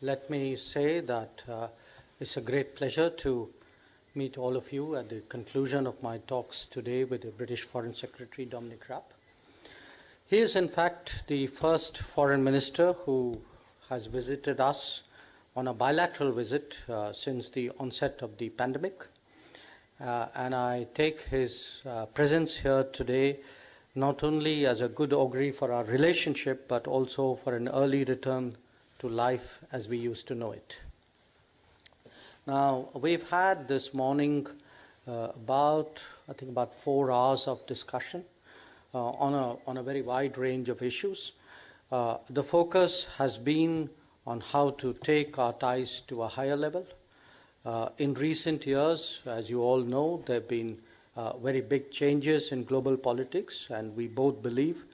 Let me say that it's a great pleasure to meet all of you at the conclusion of my talks today with the British Foreign Secretary Dominic Raab. He is in fact the first foreign minister who has visited us on a bilateral visit since the onset of the pandemic. And I take his presence here today not only as a good augury for our relationship, but also for an early return to life as we used to know it. Now, we've had this morning about 4 hours of discussion on a very wide range of issues. The focus has been on how to take our ties to a higher level. In recent years, as you all know, there have been very big changes in global politics, and we both believe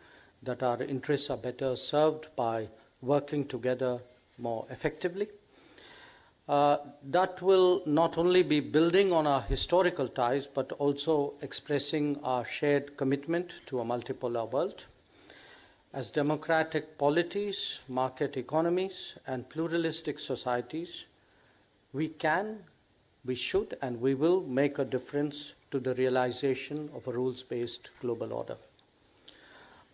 that our interests are better served by working together more effectively. That will not only be building on our historical ties, but also expressing our shared commitment to a multipolar world. As democratic polities, market economies, and pluralistic societies, we can, we should, and we will make a difference to the realization of a rules-based global order.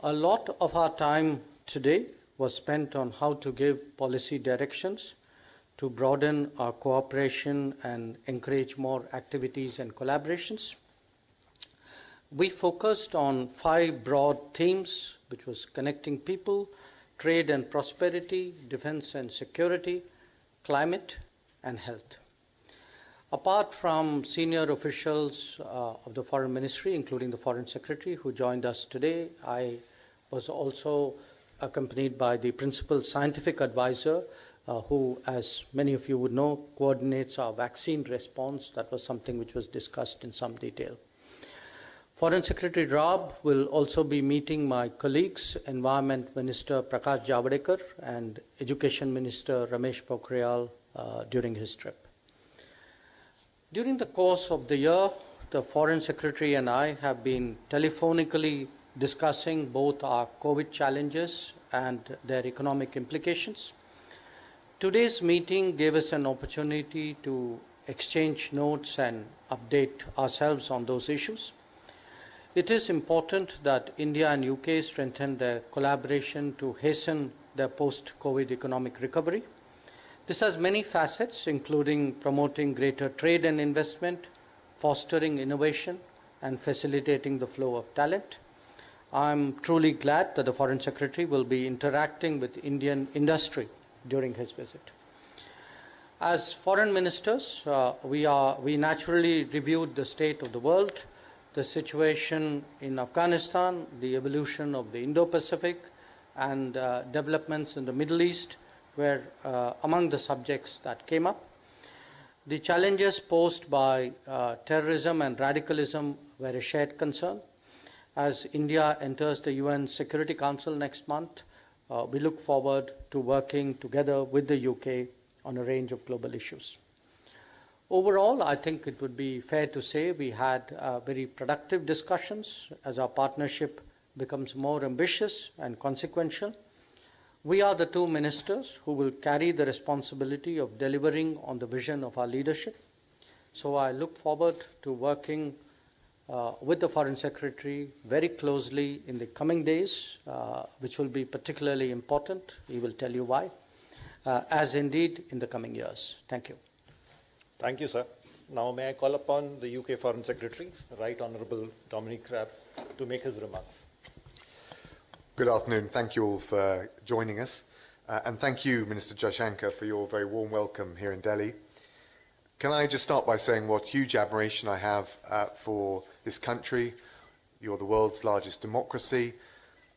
A lot of our time today was spent on how to give policy directions to broaden our cooperation and encourage more activities and collaborations. We focused on 5 broad themes, which was connecting people, trade and prosperity, defense and security, climate, and health. Apart from senior officials of the Foreign Ministry, including the Foreign Secretary who joined us today, I was also accompanied by the Principal Scientific Advisor who, as many of you would know, coordinates our vaccine response. That was something which was discussed in some detail. Foreign Secretary Raab will also be meeting my colleagues, Environment Minister Prakash Javadekar and Education Minister Ramesh Pokhriyal during his trip. During the course of the year, the Foreign Secretary and I have been telephonically discussing both our COVID challenges and their economic implications. Today's meeting gave us an opportunity to exchange notes and update ourselves on those issues. It is important that India and UK strengthen their collaboration to hasten their post-COVID economic recovery. This has many facets, including promoting greater trade and investment, fostering innovation, and facilitating the flow of talent. I'm truly glad that the Foreign Secretary will be interacting with Indian industry during his visit. As foreign ministers, we naturally reviewed the state of the world, the situation in Afghanistan, the evolution of the Indo-Pacific, and developments in the Middle East were among the subjects that came up. The challenges posed by terrorism and radicalism were a shared concern. As India enters the UN Security Council next month, we look forward to working together with the UK on a range of global issues. Overall, I think it would be fair to say we had very productive discussions as our partnership becomes more ambitious and consequential. We are the 2 ministers who will carry the responsibility of delivering on the vision of our leadership. So I look forward to working with the Foreign Secretary very closely in the coming days, which will be particularly important. He will tell you why, as indeed in the coming years. Thank you. Thank you, sir. Now may I call upon the UK Foreign Secretary, Right Honourable Dominic Raab, to make his remarks. Good afternoon. Thank you all for joining us. And thank you, Minister Jaishankar, for your very warm welcome here in Delhi. Can I just start by saying what huge admiration I have for this country. You're the world's largest democracy,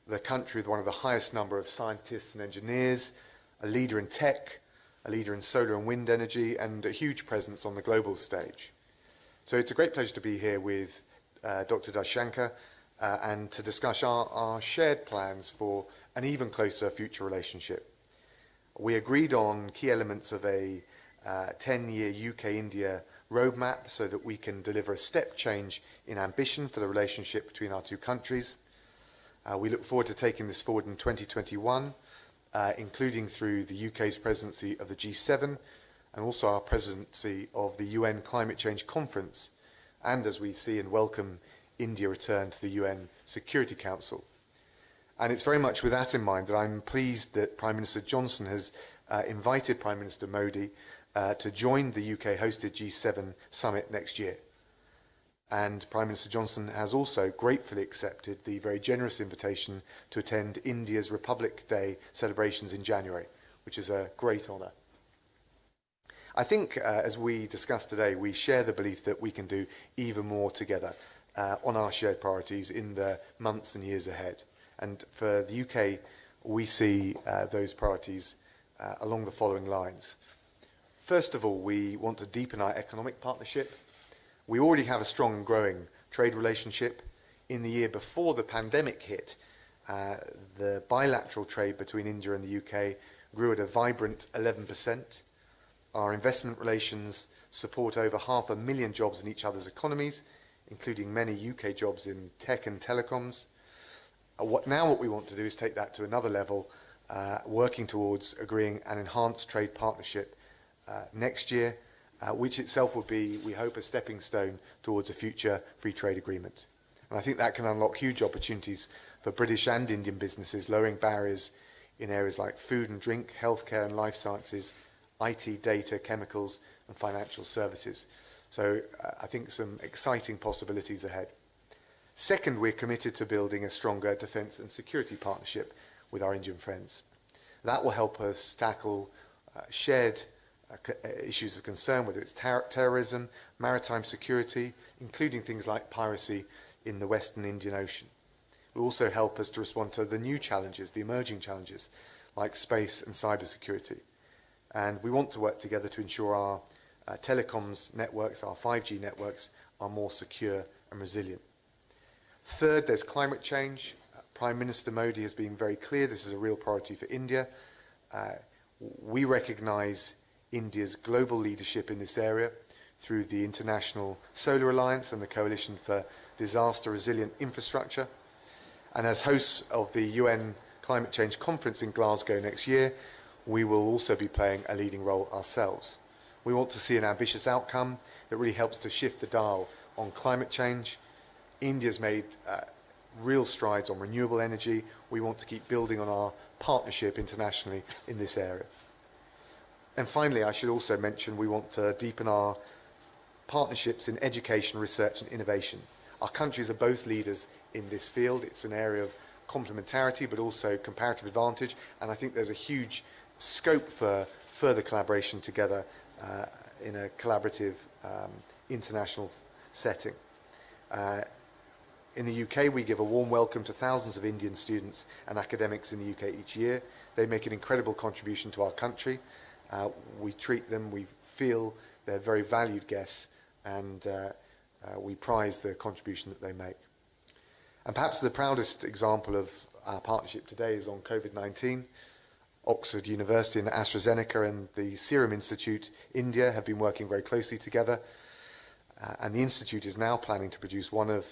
the country with one of the highest number of scientists and engineers, a leader in tech, a leader in solar and wind energy, and a huge presence on the global stage. So it's a great pleasure to be here with Dr. Jaishankar and to discuss our shared plans for an even closer future relationship. We agreed on key elements of a 10-year UK-India roadmap so that we can deliver a step change in ambition for the relationship between our 2 countries. We look forward to taking this forward in 2021 including through the UK's presidency of the G7 and also our presidency of the UN Climate Change Conference, and as we see and welcome India return to the UN Security Council. And it's very much with that in mind that I'm pleased that Prime Minister Johnson has invited Prime Minister Modi to join the UK-hosted G7 summit next year. And Prime Minister Johnson has also gratefully accepted the very generous invitation to attend India's Republic Day celebrations in January, which is a great honour. I think, as we discussed today, we share the belief that we can do even more together on our shared priorities in the months and years ahead. And for the UK, we see those priorities along the following lines. First of all, we want to deepen our economic partnership. We already have a strong and growing trade relationship. In the year before the pandemic hit, the bilateral trade between India and the UK grew at a vibrant 11%. Our investment relations support over 500,000 jobs in each other's economies, including many UK jobs in tech and telecoms. What we want to do is take that to another level, working towards agreeing an enhanced trade partnership next year, which itself would be, we hope, a stepping stone towards a future free trade agreement. And I think that can unlock huge opportunities for British and Indian businesses, lowering barriers in areas like food and drink, healthcare and life sciences, IT, data, chemicals and financial services. So I think some exciting possibilities ahead. Second, we're committed to building a stronger defence and security partnership with our Indian friends. That will help us tackle shared issues of concern, whether it's terrorism, maritime security, including things like piracy in the Western Indian Ocean. It will also help us to respond to the new challenges, the emerging challenges, like space and cybersecurity. And we want to work together to ensure our telecoms networks, our 5G networks, are more secure and resilient. Third, there's climate change. Prime Minister Modi has been very clear this is a real priority for India. We recognise India's global leadership in this area through the International Solar Alliance and the Coalition for Disaster Resilient Infrastructure. And as hosts of the UN Climate Change Conference in Glasgow next year, we will also be playing a leading role ourselves. We want to see an ambitious outcome that really helps to shift the dial on climate change. India's made real strides on renewable energy. We want to keep building on our partnership internationally in this area. And finally, I should also mention we want to deepen our partnerships in education, research and innovation. Our countries are both leaders in this field. It's an area of complementarity but also comparative advantage, and I think there's a huge scope for further collaboration together in a collaborative international setting. In the UK, we give a warm welcome to thousands of Indian students and academics in the UK each year. They make an incredible contribution to our country. We treat them, we feel they're very valued guests, and we prize the contribution that they make. And perhaps the proudest example of our partnership today is on COVID-19. Oxford University and AstraZeneca and the Serum Institute India have been working very closely together, and the Institute is now planning to produce 1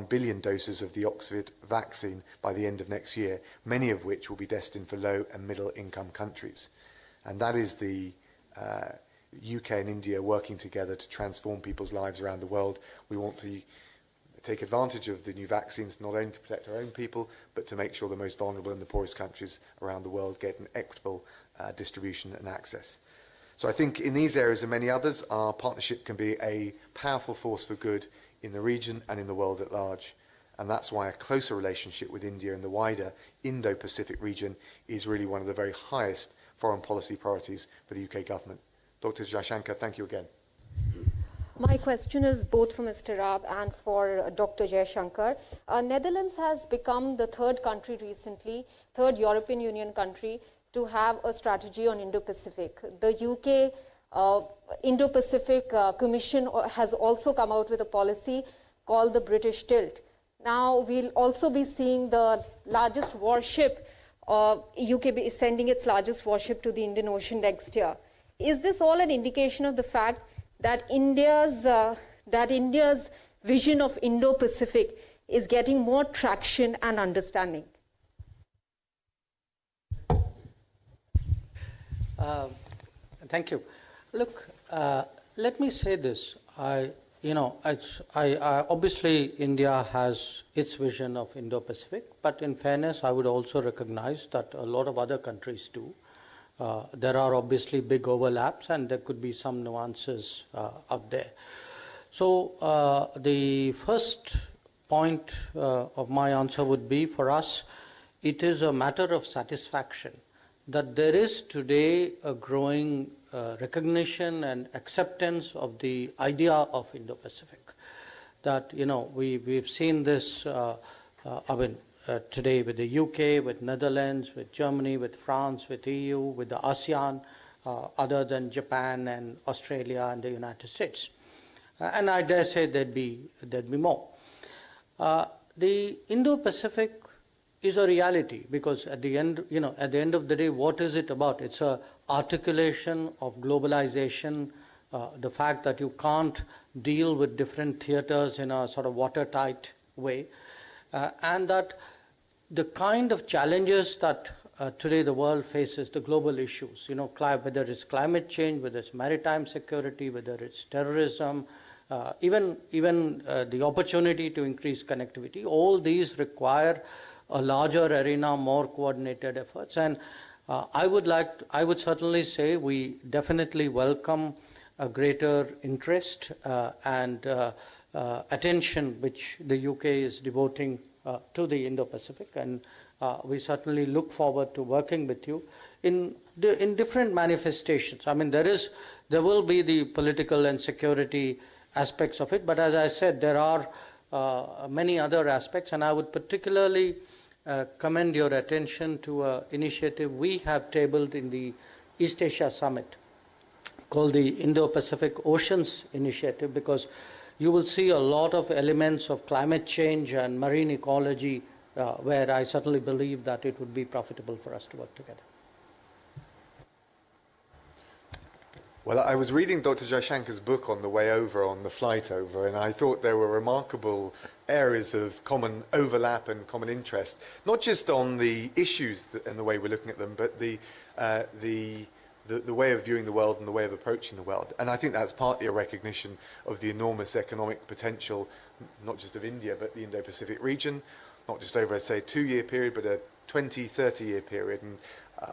billion doses of the Oxford vaccine by the end of next year, many of which will be destined for low and middle income countries. And that is the UK and India working together to transform people's lives around the world. We want to take advantage of the new vaccines, not only to protect our own people, but to make sure the most vulnerable and the poorest countries around the world get an equitable distribution and access. So I think in these areas and many others, our partnership can be a powerful force for good in the region and in the world at large. And that's why a closer relationship with India and the wider Indo-Pacific region is really one of the very highest foreign policy priorities for the UK government. Dr. Jaishankar, thank you again. My question is both for Mr. Raab and for Dr. Jaishankar. Netherlands has become the third country recently, third European Union country to have a strategy on Indo-Pacific. The UK Indo-Pacific Commission has also come out with a policy called the British Tilt. Now we'll also be seeing the largest warship, UK be sending its largest warship to the Indian Ocean next year. Is this all an indication of the fact that India's vision of Indo-Pacific is getting more traction and understanding? Thank you. Look, let me say this. Obviously India has its vision of Indo-Pacific, but in fairness, I would also recognize that a lot of other countries do. There are obviously big overlaps, and there could be some nuances out there. So the first point of my answer would be, for us, it is a matter of satisfaction that there is today a growing recognition and acceptance of the idea of Indo-Pacific. That, we've seen this, today with the UK, with Netherlands, with Germany, with France, with EU, with the ASEAN, other than Japan and Australia and the United States. And I dare say there'd be more. The Indo-Pacific is a reality, because at the end of the day, what is it about? It's a articulation of globalization, the fact that you can't deal with different theaters in a sort of watertight way, and that the kind of challenges that today the world faces, the global issues, whether it's climate change, whether it's maritime security, whether it's terrorism, even the opportunity to increase connectivity, all these require a larger arena, more coordinated efforts. And I would certainly say we definitely welcome a greater interest and attention which the UK is devoting to the Indo-Pacific, and we certainly look forward to working with you in different manifestations. I mean, there will be the political and security aspects of it, but as I said, there are many other aspects, and I would particularly commend your attention to an initiative we have tabled in the East Asia Summit called the Indo-Pacific Oceans Initiative, because you will see a lot of elements of climate change and marine ecology where I certainly believe that it would be profitable for us to work together. Well, I was reading Dr. Jaishankar's book on the way over, on the flight over, and I thought there were remarkable areas of common overlap and common interest, not just on the issues and the way we're looking at them, but the way of viewing the world and the way of approaching the world. And I think that's partly a recognition of the enormous economic potential, not just of India, but the Indo-Pacific region, not just over, say, a 2-year period, but a 20, 30-year period. And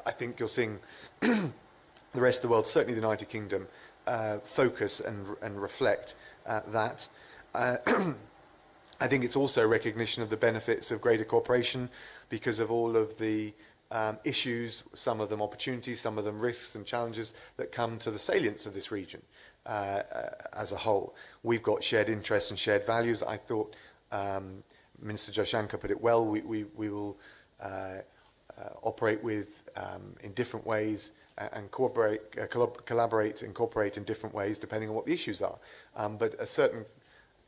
I think you're seeing the rest of the world, certainly the United Kingdom, focus and reflect that. I think it's also a recognition of the benefits of greater cooperation because of all of the issues, some of them opportunities, some of them risks and challenges that come to the salience of this region as a whole. We've got shared interests and shared values. I thought Minister Jaishankar put it well. We will operate with in different ways and collaborate and cooperate in different ways depending on what the issues are. But a certain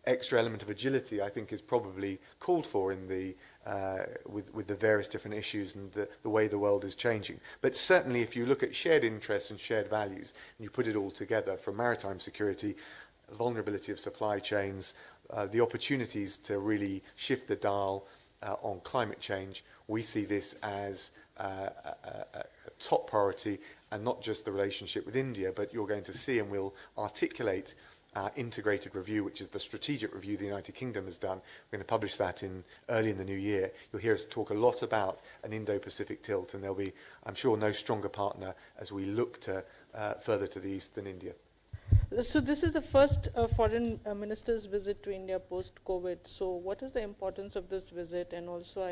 extra element of agility, I think, is probably called for in the with the various different issues and the way the world is changing. But certainly, if you look at shared interests and shared values, and you put it all together, from maritime security, vulnerability of supply chains, the opportunities to really shift the dial on climate change, we see this as a top priority, and not just the relationship with India, but you're going to see, and we'll articulate our integrated review, which is the strategic review the United Kingdom has done. We're going to publish that early in the new year. You'll hear us talk a lot about an Indo-Pacific tilt, and there'll be, I'm sure, no stronger partner as we look to further to the east than India. So this is the first foreign minister's visit to India post-COVID. So what is the importance of this visit? And also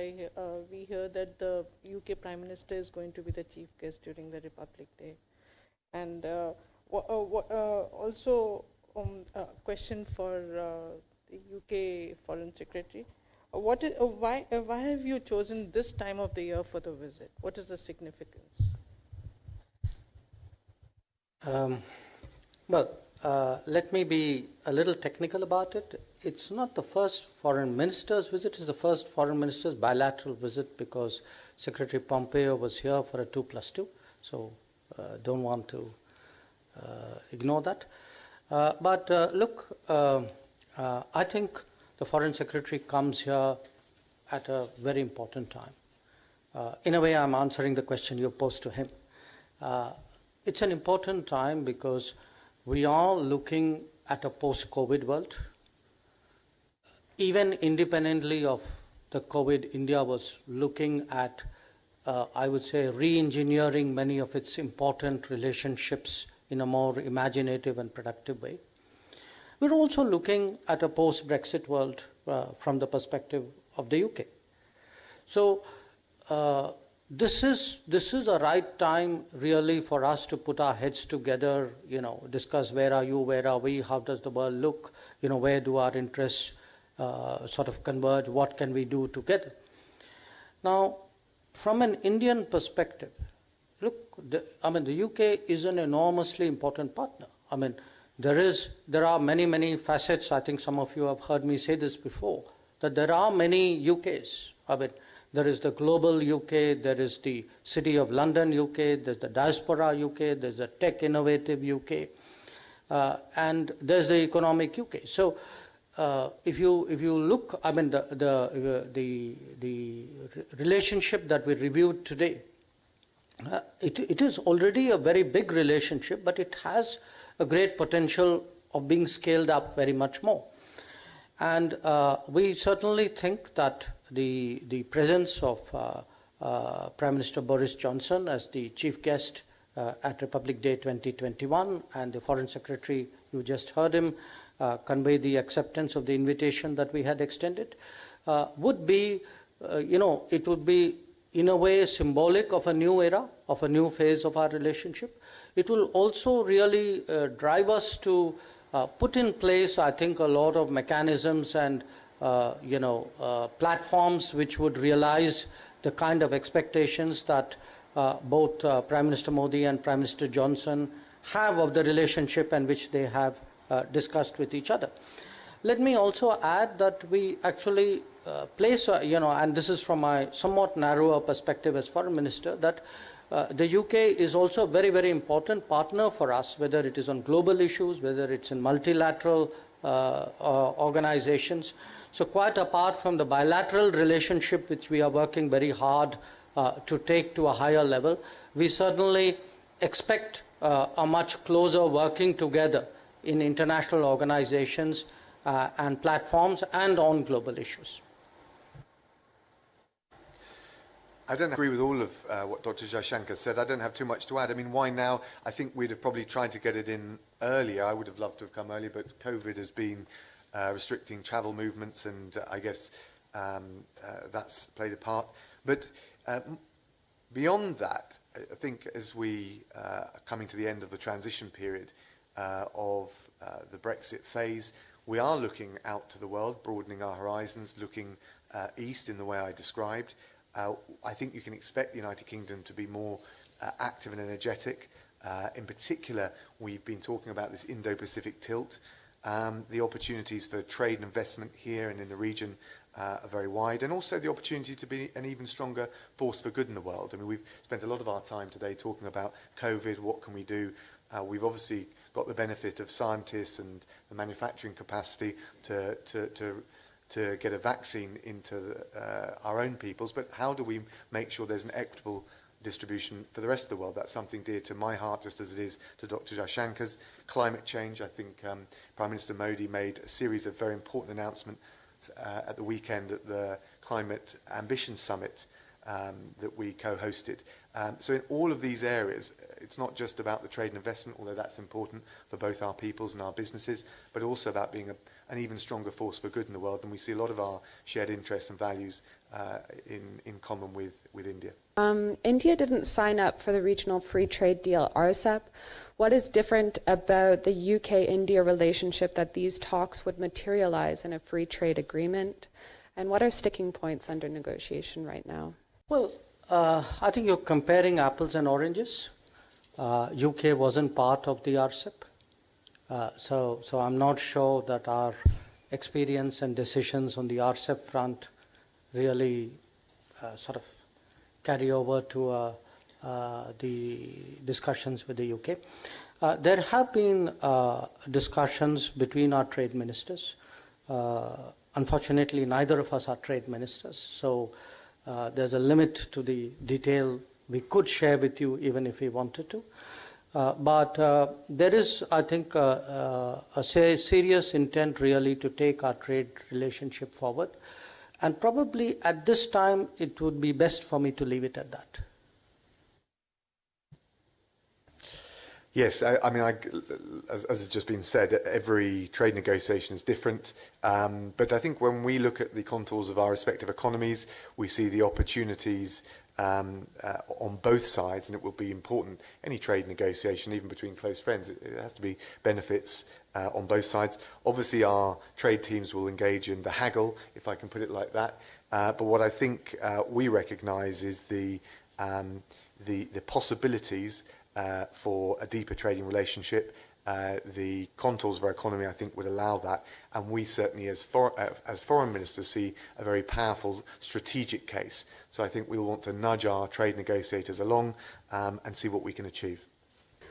we hear that the UK Prime Minister is going to be the chief guest during the Republic Day. And also a question for the UK Foreign Secretary. Why have you chosen this time of the year for the visit? What is the significance? Let me be a little technical about it. It's not the first foreign minister's visit, it's the first foreign minister's bilateral visit, because Secretary Pompeo was here for a 2+2, so don't want to ignore that. Look, I think the Foreign Secretary comes here at a very important time. In a way, I'm answering the question you posed to him. it's an important time because we are looking at a post-COVID world. Even independently of the COVID, India was looking at, I would say, re-engineering many of its important relationships in a more imaginative and productive way. We're also looking at a post-Brexit world from the perspective of the UK. So this is a right time really for us to put our heads together, discuss where are you, where are we, how does the world look, where do our interests sort of converge, what can we do together. Now, from an Indian perspective, look, the UK is an enormously important partner. There are many facets. I think some of you have heard me say this before, that there are many UKs. There is the global UK, there is the City of London UK, there's the diaspora UK, there's the tech innovative UK, and there's the economic UK. So if you look, the relationship that we reviewed today, it is already a very big relationship, but it has a great potential of being scaled up very much more. And we certainly think that the presence of Prime Minister Boris Johnson as the chief guest at Republic Day 2021 and the Foreign Secretary, you just heard him convey the acceptance of the invitation that we had extended, would be, it would be in a way symbolic of a new era, of a new phase of our relationship. It will also really drive us to put in place, I think, a lot of mechanisms and platforms which would realize the kind of expectations that both Prime Minister Modi and Prime Minister Johnson have of the relationship and which they have discussed with each other. Let me also add that we actually place, and this is from my somewhat narrower perspective as Foreign Minister, that the UK is also a very, very important partner for us, whether it is on global issues, whether it's in multilateral organizations. So quite apart from the bilateral relationship which we are working very hard to take to a higher level, we certainly expect a much closer working together in international organizations and platforms and on global issues. I don't agree with all of what Dr. Jaishankar said. I don't have too much to add. Why now? I think we'd have probably tried to get it in earlier. I would have loved to have come earlier, but COVID has been restricting travel movements, and I guess that's played a part. But beyond that, I think as we are coming to the end of the transition period of the Brexit phase, we are looking out to the world, broadening our horizons, looking east in the way I described. I think you can expect the United Kingdom to be more active and energetic. In particular, we've been talking about this Indo-Pacific tilt. The opportunities for trade and investment here and in the region are very wide, and also the opportunity to be an even stronger force for good in the world. We've spent a lot of our time today talking about COVID, what can we do? We've obviously got the benefit of scientists and the manufacturing capacity to get a vaccine into our own peoples, but how do we make sure there's an equitable distribution for the rest of the world? That's something dear to my heart, just as it is to Dr. Jaishankar's. Climate change, I think Prime Minister Modi made a series of very important announcements at the weekend at the Climate Ambition Summit that we co-hosted. So in all of these areas, it's not just about the trade and investment, although that's important for both our peoples and our businesses, but also about being an even stronger force for good in the world. And we see a lot of our shared interests and values in common with India. India didn't sign up for the regional free trade deal, RCEP. What is different about the UK-India relationship that these talks would materialize in a free trade agreement? And what are sticking points under negotiation right now? Well, I think you're comparing apples and oranges. UK wasn't part of the RCEP. So I'm not sure that our experience and decisions on the RCEP front really sort of carry over to the discussions with the UK. There have been discussions between our trade ministers. Unfortunately, neither of us are trade ministers, so there's a limit to the detail we could share with you even if we wanted to. But there is, I think, a serious intent really to take our trade relationship forward. And probably at this time, it would be best for me to leave it at that. Yes, I mean, as has just been said, every trade negotiation is different. But I think when we look at the contours of our respective economies, we see the opportunities on both sides, and it will be important. Any trade negotiation, even between close friends, it has to be benefits on both sides. Obviously, our trade teams will engage in the haggle, if I can put it like that. But what I think we recognise is the possibilities for a deeper trading relationship. The contours of our economy, I think, would allow that, and we certainly, as foreign ministers, see a very powerful strategic case. So I think we'll want to nudge our trade negotiators along and see what we can achieve.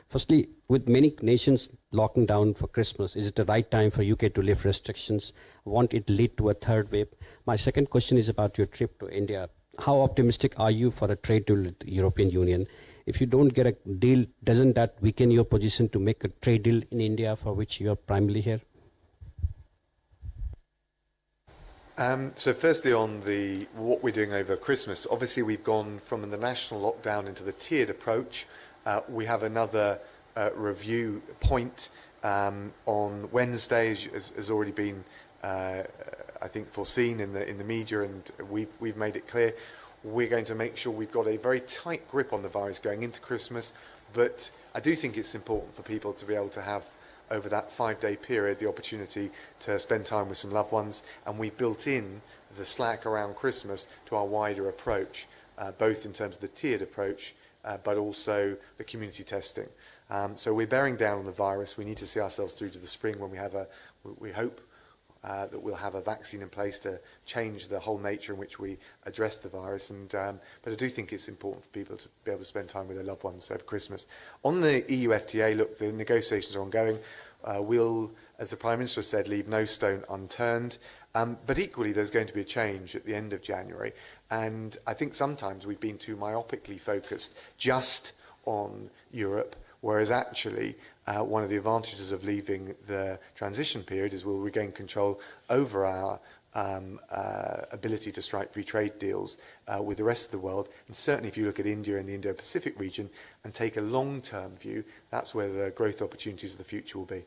Firstly, with many nations locking down for Christmas, is it the right time for UK to lift restrictions? Won't it lead to a third wave? My second question is about your trip to India. How optimistic are you for a trade deal with the European Union? If you don't get a deal, doesn't that weaken your position to make a trade deal in India, for which you are primarily here? So firstly, on what we're doing over Christmas, obviously we've gone from the national lockdown into the tiered approach. We have another review point on Wednesday, as has already been, I think, foreseen in the media, and we've made it clear. We're going to make sure we've got a very tight grip on the virus going into Christmas, but I do think it's important for people to be able to have, over that 5-day period, the opportunity to spend time with some loved ones, and we built in the slack around Christmas to our wider approach, both in terms of the tiered approach, but also the community testing. So we're bearing down on the virus. We need to see ourselves through to the spring when we hope that we'll have a vaccine in place to change the whole nature in which we address the virus. But I do think it's important for people to be able to spend time with their loved ones over Christmas. On the EU FTA, look, the negotiations are ongoing. We'll, as the Prime Minister said, leave no stone unturned. But equally, there's going to be a change at the end of January. And I think sometimes we've been too myopically focused just on Europe, whereas actually one of the advantages of leaving the transition period is we'll regain control over our ability to strike free trade deals with the rest of the world. And certainly if you look at India and the Indo-Pacific region and take a long-term view, that's where the growth opportunities of the future will be.